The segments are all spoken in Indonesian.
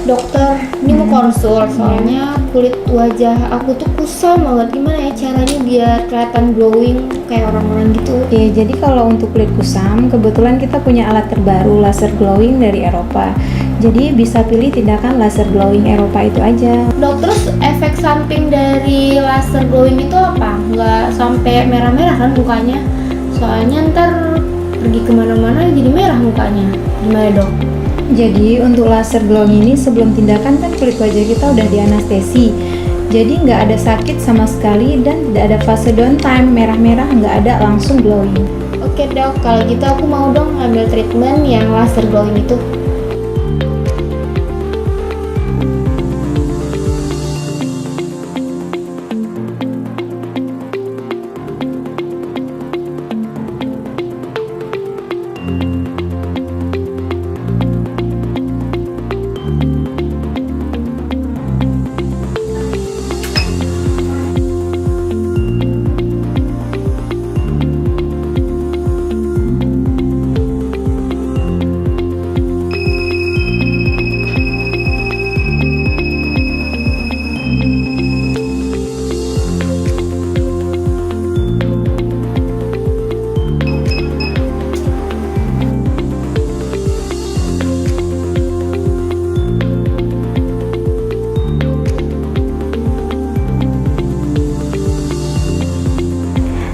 Dokter, ini mau konsul soalnya kulit wajah aku tuh kusam banget. Gimana ya caranya biar kelihatan glowing kayak orang-orang gitu? Oke, jadi kalau untuk kulit kusam, kebetulan kita punya alat terbaru laser glowing dari Eropa. Jadi bisa pilih tindakan laser glowing Eropa itu aja. Dok, terus efek samping dari laser glowing itu apa? Nggak sampai merah-merah kan mukanya? Soalnya ntar pergi kemana-mana jadi merah mukanya. Gimana dok? Jadi untuk laser glowing ini sebelum tindakan kan kulit wajah kita udah dianestesi. Jadi nggak ada sakit sama sekali dan tidak ada fase downtime, merah-merah nggak ada, langsung glowing. Oke dok, kalau gitu aku mau dong ambil treatment yang laser glowing itu.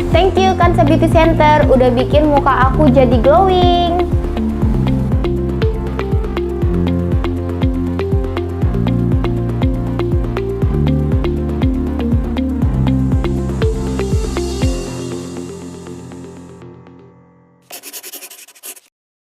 Thank you Kansa Beauty Center udah bikin muka aku jadi glowing.